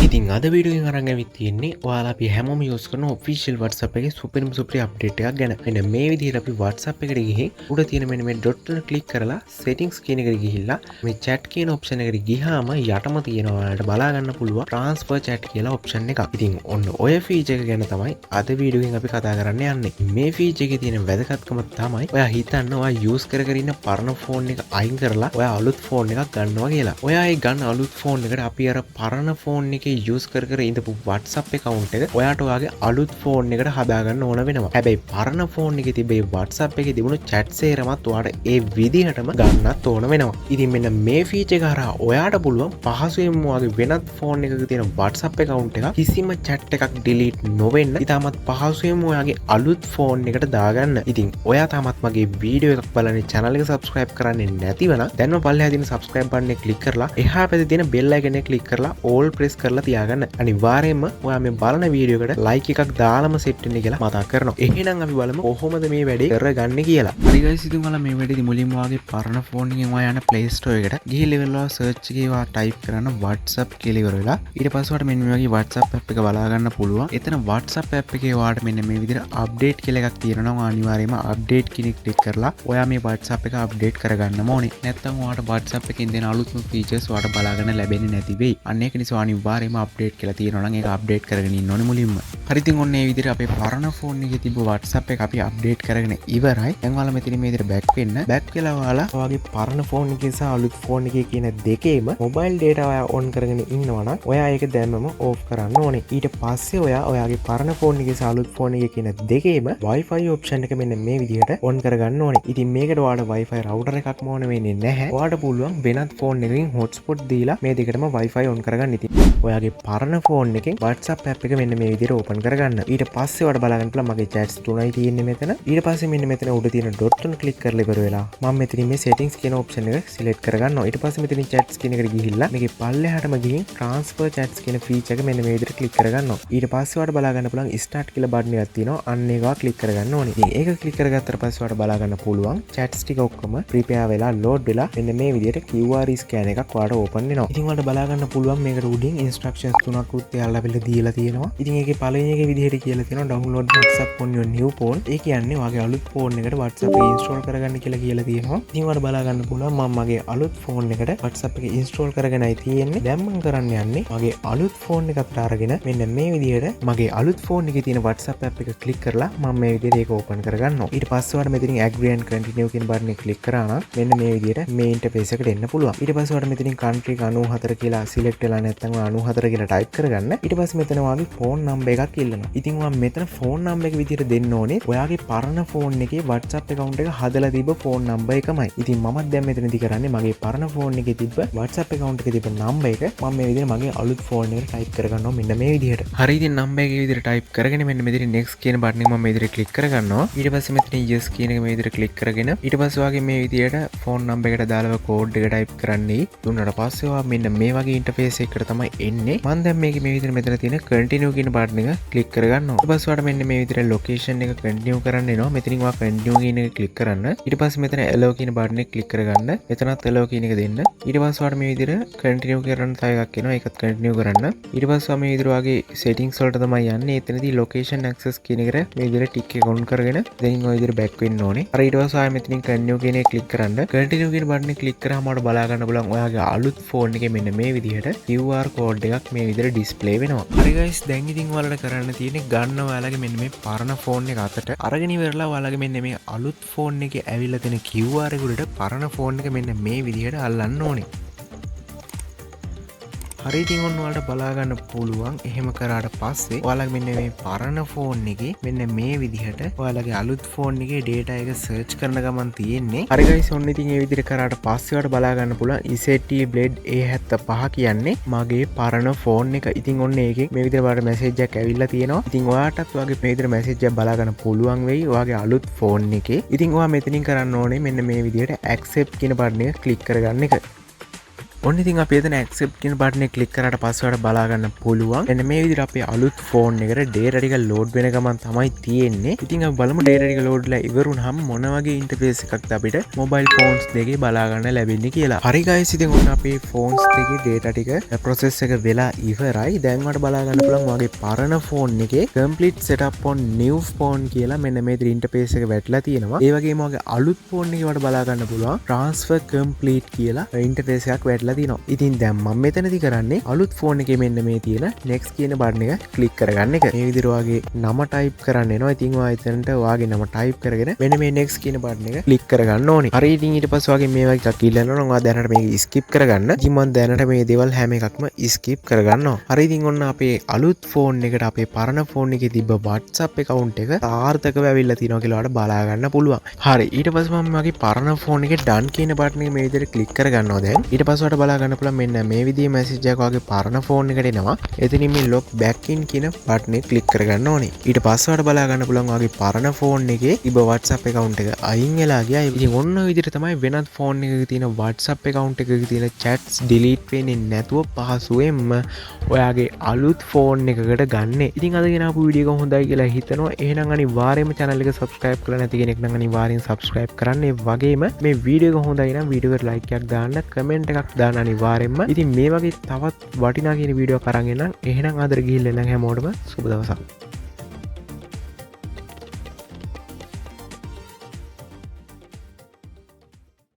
ඉතින් අද වීඩියෝ එකෙන් අරන් ඇවිත් තියෙන්නේ ඔයාලා අපි හැමෝම යූස් කරන ඔෆිෂියල් WhatsApp එකේ සුපිරිම අප්ඩේට් එකක් ගැන. මෙන්න මේ විදිහට අපි WhatsApp එකට ගිහින් උඩ තියෙන මෙන්න මේ ඩොට් එක ක්ලික් කරලා settings කියන එකට ගිහිල්ලා මේ chat කියන option එකට ගියාම යටම තියෙනවා ඔයාලට බලා ගන්න පුළුවන් transfer chat කියලා option එකක්. ඉතින් ඔන්න ඔය feature එක ගැන තමයි අද වීඩියෝ එකෙන් අපි කතා කරන්න යන්නේ. මේ feature එකේ තියෙන වැදගත්කම තමයි ඔයා හිතන්න ඔයා යූස් කර කර ඉන්න පරණ ෆෝන් එක අයින් කරලා ඔයා අලුත් ෆෝන් එකක් ගන්නවා කියලා. ඔයා ඒ ගන්න අලුත් ෆෝන් එකට අපි අර පරණ ෆෝන් එකේ යූස් කර කර ඉඳපු WhatsApp account එක ඔයාට ඔයාගේ අලුත් ෆෝන් එකට හදාගන්න ඕන වෙනවා. හැබැයි පරණ ෆෝන් එකේ තිබේ WhatsApp එකේ තිබුණු chat සේරමත් ඔයාට ඒ විදිහටම ගන්නත් ඕන වෙනවා. ඉතින් මෙන්න මේ feature එක හරහා ඔයාට පුළුවන් පහසුවෙන්ම ඔයාගේ වෙනත් ෆෝන් එකක තියෙන WhatsApp account එක කිසිම chat එකක් delete නොවෙන්න ඉතාමත් පහසුවෙන්ම ඔයාගේ අලුත් ෆෝන් එකට දාගන්න. ඉතින් ඔයා තාමත් මගේ වීඩියෝ එකක් බලන්නේ channel එක subscribe කරන්නේ නැතිව නම් දැන්ම පල්ලෙහා තියෙන subscribe button එක click කරලා එහා පැත්තේ තියෙන bell icon එක click කරලා all press කරලා තියාගන්න. අනිවාර්යයෙන්ම ඔයා මේ බලන වීඩියෝ එකට like එකක් දාලම set වෙන්න කියලා මතක් කරනවා. එහෙනම් අපි බලමු කොහොමද මේ වැඩේ කරගන්නේ කියලා. හරි guys, ඉතින් ඔයාලා මේ වැඩේදී මුලින්ම ඔයාගේ පරණ ෆෝන් එකෙන් ඔයා යන Play Store එකට ගිහිල්ලා ඉවරලා search එකේ ඔයා type කරන WhatsApp කියලා ඉවර වෙලා ඊට පස්සේ ඔයාට මෙන්න මේ වගේ WhatsApp app එක බලා ගන්න පුළුවන්. එතන WhatsApp app එකේ ඔයාට මෙන්න මේ විදිහට update කියලා එකක් තියෙනවා. ඔයා අනිවාර්යයෙන්ම update කියන එක click කරලා ඔයා මේ WhatsApp එක update කරගන්නම ඕනේ. නැත්නම් ඔයාට WhatsApp එකෙන් දෙන අලුත්ම features ඔයාට බලා ගන්න ලැබෙන්නේ නැති වෙයි. අන්න ඒක නිසා අනිවාර්යයෙන්ම update කියලා තියෙනවා නම් ඒක අප්ඩේට් කරගෙන ඉන්න ඕනේ මුලින්ම. හරි, ඉතින් ඔන්න ඒ විදිහට අපේ පරණ ෆෝන් එකේ තිබ්බ WhatsApp එක අපි අප්ඩේට් කරගෙන ඉවරයි. දැන් ඔයාලා මෙතන මේ විදිහට බෑක් වෙන්න. බෑක් වෙලා ඔයාලා ඔයාගේ පරණ ෆෝන් එකේ සහ අලුත් ෆෝන් එකේ කියන දෙකේම මොබයිල් data ඔයා on කරගෙන ඉන්නවා නම් ඔයා ඒක දැම්මම off කරන්න ඕනේ. ඊට පස්සේ ඔයා ඔයාගේ පරණ ෆෝන් එකේ සහ අලුත් ෆෝන් එකේ කියන දෙකේම Wi-Fi option එක මෙන්න මේ විදිහට on කරගන්න ඕනේ. ඉතින් මේකට ඔයාලට Wi-Fi router එකක් ඕන වෙන්නේ නැහැ. ඔයාට පුළුවන් වෙනත් ෆෝන් එකකින් hotspot දීලා මේ දෙකටම Wi-Fi on කරගන්න. ඉතින් ඔයාගේ පරණ ෆෝන් එකෙන් WhatsApp app එක මෙන්න මේ විදිහට open කරගන්න. ඊට පස්සේ ඔයාලට බලන්න පුළුවන් මගේ chats තුනයි තියෙන්නේ මෙතන. ඊට පස්සේ මෙන්න මෙතන උඩ තියෙන dot එක click කරලා ඉවර වෙලා මම මෙතනින් මේ settings කියන option එක select කරගන්නවා. ඊට පස්සේ මෙතනින් chats කියන එකට ගිහිල්ලා මේකේ පල්ලෙහාටම ගිහින් transfer chats කියන feature එක මෙන්න මේ විදිහට click කරගන්නවා. ඊට පස්සේ ඔයාලට බලා ගන්න පුළුවන් start කියලා button එකක් තියෙනවා. අන්න ඒක click කරගන්න ඕනේ. ඉතින් ඒක click කරගත්තට පස්සේ ඔයාලට බලා ගන්න පුළුවන් chats ටික ඔක්කොම prepare වෙලා load වෙලා මෙන්න මේ විදිහට QR scan එකක් ඔයාලට open වෙනවා. ඉතින් ඔයාලට බලා ගන්න පුළුවන් මේකට උඩින් instructions තුනක් උත් යාලා වෙලා දීලා තියෙනවා. ඉතින් ඒකේ පළවෙනි එකේ විදිහට කියලා තියෙනවා download WhatsApp on your new phone. ඒ කියන්නේ ඔයාගේ අලුත් ෆෝන් එකට WhatsApp එක install කරගන්න කියලා තියෙනවා. ඉතින් ඔයාලට බලා ගන්න පුළුවන් මම මගේ අලුත් ෆෝන් එකට WhatsApp එක install කරගෙනයි තියෙන්නේ. දැන් මම කරන්න යන්නේ මගේ අලුත් ෆෝන් එක අතට අරගෙන මෙන්න මේ විදිහට මගේ අලුත් ෆෝන් එකේ තියෙන WhatsApp app එක click කරලා මම මේ විදිහට ඒක open කරගන්නවා. ඊට පස්සේ ඔයාලට මෙතනින් agree and continue කියන button එක click කරා නම් මෙන්න මේ විදිහට මේ interface එකට එන්න පුළුවන්. ඊට පස්සේ ඔයාලට මෙතනින් country 94 කියලා select වෙලා නැත්නම් 94 කියලා type කරගන්න. ඊට පස්සේ මෙතන ඔයාගේ ෆෝන් නම්බර් එකක් ඉල්ලනවා. ඉතින් ඔයා මෙතන ෆෝන් නම්බර් එක විදිහට දෙන්න ඕනේ ඔයාගේ පරණ ෆෝන් එකේ WhatsApp account එක හදලා තිබ්බ ෆෝන් නම්බර් එකමයි. ඉතින් මමත් දැන් මෙතනදී කරන්නේ මගේ පරණ ෆෝන් එකේ තිබ්බ WhatsApp account එකේ තිබ්බ නම්බර් එක මම මේ විදිහට මගේ අලුත් ෆෝන් එකට type කරගන්නවා මෙන්න මේ විදිහට. හරි, ඉතින් නම්බර් එකේ විදිහට type කරගෙන මෙන්න මෙතන next කියන button එක මම මේ විදිහට click කරගන්නවා. ඊට පස්සේ මෙතන yes කියන එක මේ විදිහට click කරගෙන ඊට පස්සේ ඔයාගේ මේ විදිහට ෆෝන් නම්බර් එකට දාලා කෝඩ් එක type කරන්නයි. දුන්නාට පස්සේ ඔයා මෙන්න මේ වගේ interface එකකට තමයි එන්නේ. මම දැන් මේකේ මේ විදිහට මෙතන තියෙන continue කියන button එක click කරගන්නවා. ඊට පස්සේ ඔයාලට මෙන්න මේ විදිහට location එක continue කරන්න එනවා. මෙතනින් ඔයා continue කියන එක click කරන්න. ඊට පස්සේ මෙතන allow කියන button එක click කරගන්න. මෙතනත් allow කියන එක දෙන්න. ඊට පස්සේ ඔයාලට මේ විදිහට continue කරන්න තව එකක් එනවා. ඒකත් continue කරන්න. ඊට පස්සේ ඔයා මේ විදිහට ඔයාගේ settings වලට තමයි යන්නේ. එතනදී location access කියන එකට මේ විදිහට tick එක on කරගෙන දැන් ඔය විදිහට back වෙන්න ඕනේ. අර ඊට පස්සේ ආයෙ මෙතනින් continue කියන එක click කරන්න. continue කියන button එක click කරාම ඔයාලට බලා ගන්න පුළුවන් ඔයාගේ අලුත් ෆෝන් එකේ මෙන්න මේ විදිහට QR code එකක් මේ විදිහට display වෙනවා. හරි guys, දැන් ඉතින් ඔයාලට කරන්න තියෙන්නේ ගන්න ඔයාලගේ මෙන්න මේ පරණ ෆෝන් එක අතට අරගෙන ඉවරලා ඔයාලගේ මෙන්න මේ අලුත් ෆෝන් එකේ ඇවිල්ලා තියෙන QR එක උඩට පරණ ෆෝන් එක මෙන්න මේ විදිහට අල්ලන්න ඕනේ. හරි, ඉතින් ඔන්න ඔයාලට බලා ගන්න පුළුවන් එහෙම කරාට පස්සේ ඔයාලගේ මෙන්න මේ පරණ ෆෝන් එකේ මෙන්න මේ විදිහට ඔයාලගේ අලුත් ෆෝන් එකේ data එක search කරන ගමන් තියෙන්නේ. හරි guys, ඔන්න ඉතින් මේ විදිහට කරාට පස්සේ ඔයාලට බලා ගන්න පුළුවන් EZT Blade A75 කියන්නේ මගේ පරණ ෆෝන් එක. ඉතින් ඔන්න ඒකෙන් මේ විදිහට ඔයාලට message එකක් ඇවිල්ලා තියෙනවා. ඉතින් ඔයාටත් ඔයාගේ මේ විදිහට message එකක් බලා ගන්න පුළුවන් වෙයි ඔයාගේ අලුත් ෆෝන් එකේ. ඉතින් ඔයා මෙතනින් කරන්න ඕනේ මෙන්න මේ විදිහට accept කියන button එක click කරගන්න එක. ඔන්න ඉතින් අපි එතන accept කියන බටන් එක ක්ලික් කරාට පස්සේ ඔයාලට බලා ගන්න පුළුවන්. මෙන්න මේ විදිහට අපේ අලුත් ෆෝන් එකට data ටික load වෙන ගමන් තමයි තියෙන්නේ. ඉතින් අපි බලමු data ටික load වෙලා ඉවරුනහම මොන වගේ interface එකක්ද අපිට mobile phones දෙකේ බලා ගන්න ලැබෙන්නේ කියලා. හරි guys, ඉතින් ඔන්න අපේ phones දෙකේ data ටික process එක වෙලා ඉවරයි. දැන් ඔයාලට බලා ගන්න පුළුවන් ඔයාගේ පරණ phone එකේ complete setup on new phone කියලා මෙන්න මේ විදිහට interface එක වැටලා තියෙනවා. ඒ වගේම ඔයාගේ අලුත් phone එකේ ඔයාලට බලා ගන්න පුළුවන් transfer complete කියලා interface එකක් වැටලා තියෙනවා. ඉතින් දැන් මම මෙතනදී කරන්නේ අලුත් phone එකේ මෙන්න මේ තියෙන next කියන බටන් එක ක්ලික් කරගන්න එක. මේ විදිහට ඔයාගේ නම type කරන්න එනවා. ඉතින් ඔයා එතනට ඔයාගේ නම type කරගෙන මෙන්න මේ next කියන බටන් එක ක්ලික් කරගන්න ඕනේ. හරි, ඉතින් ඊට පස්සේ ඔයාගේ මේ වගේ එකක් ඉල්ලනවා නම් ඔයා දැනට මේක skip කරගන්න. ඉතින් මම දැනට මේ දේවල් හැම එකක්ම skip කරගන්නවා. හරි, ඉතින් ඔන්න අපේ අලුත් phone එකට අපේ පරණ phone එකේ තිබ්බ WhatsApp account එක සාර්ථකව ඇවිල්ලා තියෙනවා කියලා ඔයාලට බලා ගන්න පුළුවන්. හරි, ඊට පස්සේ මම මගේ පරණ phone එකේ done කියන බටන් එක මේ විදිහට ක්ලික් කරගන්නවා. දැන් ඊට පස්සේ ඔයාලට බලා ගන්න පුළුවන් මෙන්න මේ විදිහේ message එකක් ඔයාගේ පරණ phone එකට එනවා. එතනින් මේ log back in කියන බටන් එක ක්ලික් කරගන්න ඕනේ. ඊට පස්සේ ඔයාලට බලා ගන්න පුළුවන් ඔයාගේ පරණ phone එකේ තිබ්බ WhatsApp account එක අයින් වෙලා ගියා. ඉතින් ඔන්න ඔය විදිහට තමයි වෙනත් phone එකක තියෙන WhatsApp account එකක තියෙන chats delete වෙන්නේ නැතුව පහසුවෙන්ම ඔයාගේ අලුත් phone එකකට ගන්න. ඉතින් අද ගෙන ආපු වීඩියෝ එක හොඳයි කියලා හිතනවා. එහෙනම් අනිවාර්යයෙන්ම channel එක subscribe කරලා නැති කෙනෙක් නම් අනිවාර්යෙන් subscribe කරන්න. ඒ වගේම මේ වීඩියෝ එක හොඳයි නම් වීඩියෝ එකට like එකක් දාන්න, comment එකක් දාන්න අනිවාර්යෙන්ම. ඉතින් මේ වගේ තවත් වටිනා කියන වීඩියෝ කරන් එන්නම්. එහෙනම් ආදර ගිහිල්ලා එන්නම් හැමෝටම සුබ දවසක්.